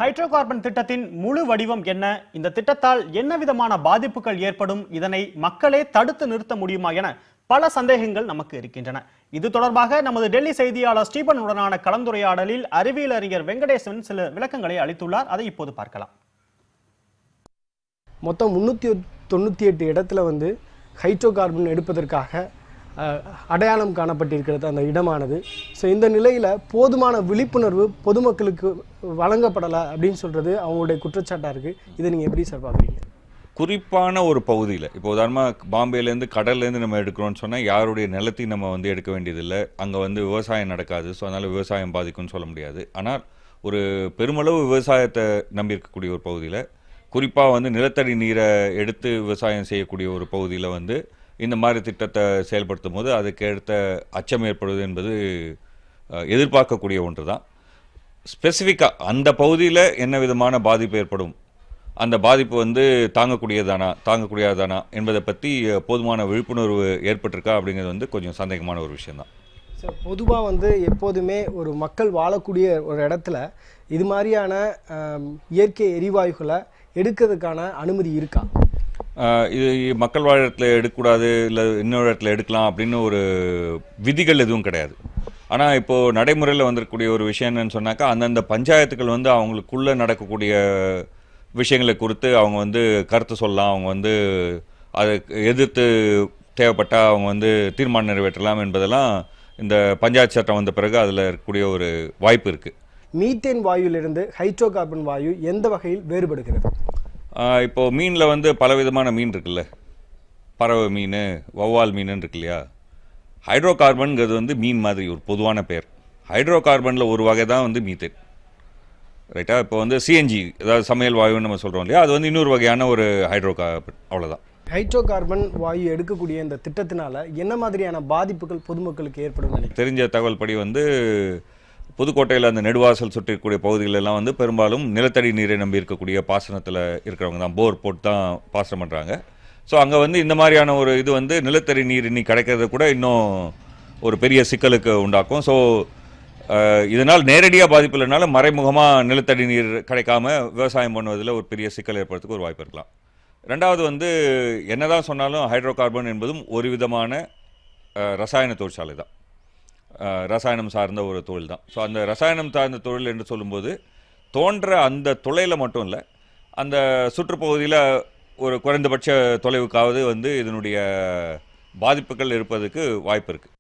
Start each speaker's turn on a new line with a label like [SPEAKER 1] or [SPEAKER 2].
[SPEAKER 1] Hydro carbon திட்டத்தின் முழு வடிவம் என்ன? இந்த திட்டத்தால் என்ன விதமான பாதிப்புகள் ஏற்படும்? இதனை மக்களே தடுத்து நிறுத்த முடியுமா என பல சந்தேகங்கள் நமக்கு இருக்கின்றன. இது தொடர்பாக நமது டெல்லி செய்தியாளர் ஸ்டீபன் உடனான கலந்துரையாடலில் அறிவியல் அறிஞர் வெங்கடேசன் சில விளக்கங்களை அளித்துள்ளார். அதை இப்போது பார்க்கலாம்.
[SPEAKER 2] மொத்தம் 398 இடத்துல ஹைட்ரோ கார்பன் எடுப்பதற்காக அடையாளம் காணப்பட்டிருக்கிறது அந்த இடமானது. ஸோ இந்த நிலையில் போதுமான விழிப்புணர்வு பொதுமக்களுக்கு வழங்கப்படலை அப்படின்னு சொல்கிறது அவங்களுடைய குற்றச்சாட்டாக இருக்குது. இதை நீங்கள் எப்படி சார் பார்க்குறீங்க?
[SPEAKER 3] குறிப்பான ஒரு பகுதியில், இப்போ உதாரணமாக பாம்பேலேருந்து கடல்லேருந்து நம்ம எடுக்கிறோன்னு சொன்னால் யாருடைய நிலத்தையும் நம்ம எடுக்க வேண்டியதில்லை. அங்கே விவசாயம் நடக்காது. ஸோ அதனால் விவசாயம் பாதிக்கும்னு சொல்ல முடியாது. ஆனால் ஒரு பெருமளவு விவசாயத்தை நம்பி இருக்கக்கூடிய ஒரு பகுதியில், குறிப்பாக நிலத்தடி நீரை எடுத்து விவசாயம் செய்யக்கூடிய ஒரு பகுதியில் இந்த மாதிரி திட்டத்தை செயல்படுத்தும் போது அதுக்கு எடுத்த அச்சம் ஏற்படுவது என்பது எதிர்பார்க்கக்கூடிய ஒன்று தான். ஸ்பெசிஃபிக்காக அந்த பகுதியில் என்ன விதமான பாதிப்பு ஏற்படும், அந்த பாதிப்பு தாங்கக்கூடியதானா என்பதை பற்றி போதுமான விழிப்புணர்வு ஏற்பட்டிருக்கா அப்படிங்கிறது கொஞ்சம் சந்தேகமான ஒரு விஷயம்தான்.
[SPEAKER 2] சார், பொதுவாக எப்போதுமே ஒரு மக்கள் வாழக்கூடிய ஒரு இடத்துல இது மாதிரியான இயற்கை எரிவாயுகளை எடுக்கிறதுக்கான அனுமதி இருக்கா?
[SPEAKER 3] இது மக்கள் வாழ இடத்துல எடுக்கக்கூடாது, இல்லை இன்னொரு இடத்துல எடுக்கலாம் அப்படின்னு ஒரு விதிகள் எதுவும் கிடையாது. ஆனால் இப்போது நடைமுறையில் வந்திருக்கக்கூடிய ஒரு விஷயம் என்னன்னு சொன்னாக்கா, அந்தந்த பஞ்சாயத்துக்கள் அவங்களுக்குள்ளே நடக்கக்கூடிய விஷயங்களை குறித்து அவங்க கருத்து சொல்லலாம். அவங்க அதை எதிர்த்து தேவைப்பட்டால் அவங்க தீர்மானம் நிறைவேற்றலாம் என்பதெல்லாம் இந்த பஞ்சாயத்து சட்டம் வந்த பிறகு அதில் இருக்கக்கூடிய ஒரு வாய்ப்பு இருக்குது.
[SPEAKER 2] மீத்தேன் வாயுவிலிருந்து ஹைட்ரோ கார்பன் வாயு எந்த வகையில் வேறுபடுகிறது?
[SPEAKER 3] இப்போது மீனில் பலவிதமான மீன் இருக்குல்ல, பறவை மீன், வௌவால் மீனுன்னு இருக்கு இல்லையா. ஹைட்ரோ கார்பனுங்கிறது மீன் மாதிரி ஒரு பொதுவான பெயர். ஹைட்ரோ கார்பனில் ஒரு வகை தான் மீத்தேன், ரைட்டா? இப்போ சிஎன்ஜி, அதாவது சமையல் வாயுன்னு நம்ம சொல்கிறோம் இல்லையா, அது இன்னொரு வகையான ஒரு ஹைட்ரோ கார்பன், அவ்வளோதான்.
[SPEAKER 2] ஹைட்ரோ கார்பன் வாயு எடுக்கக்கூடிய இந்த திட்டத்தினால என்ன மாதிரியான பாதிப்புகள் பொதுமக்களுக்கு ஏற்படும்?
[SPEAKER 3] தெரிஞ்ச தகவல் படி புதுக்கோட்டையில் அந்த நெடுவாசல் சுற்றி இருக்கக்கூடிய பகுதிகளெல்லாம் பெரும்பாலும் நிலத்தடி நீரை நம்பி இருக்கக்கூடிய பாசனத்தில் இருக்கிறவங்க தான் போர் போட்டு தான் பாசனம் பண்ணுறாங்க. ஸோ அங்கே இந்த மாதிரியான ஒரு இது நிலத்தடி நீர் இன்னைக்கு கிடைக்கிறத கூட இன்னும் ஒரு பெரிய சிக்கலுக்கு உண்டாக்கும். ஸோ இதனால் நேரடியாக பாதிப்பு இல்லைனாலும் மறைமுகமாக நிலத்தடி நீர் கிடைக்காம விவசாயம் பண்ணுவதில் ஒரு பெரிய சிக்கல் ஏற்படுறதுக்கு ஒரு வாய்ப்பு இருக்கலாம். ரெண்டாவது என்னதான் சொன்னாலும் ஹைட்ரோ கார்பன் என்பதும் ஒரு விதமான ரசாயன தொழிற்சாலை தான், ரசாயனம் சார்ந்த ஒரு தொழில் தான். ஸோ அந்த ரசாயனம் சார்ந்த தொழில் என்று சொல்லும்போது தோன்ற அந்த துளையில் மட்டும் இல்லை, அந்த சுற்றுப்பகுதியில் ஒரு குறைந்தபட்ச தொலைவுக்காவது இதனுடைய பாதிப்புகள் இருப்பதற்கு வாய்ப்பு இருக்குது.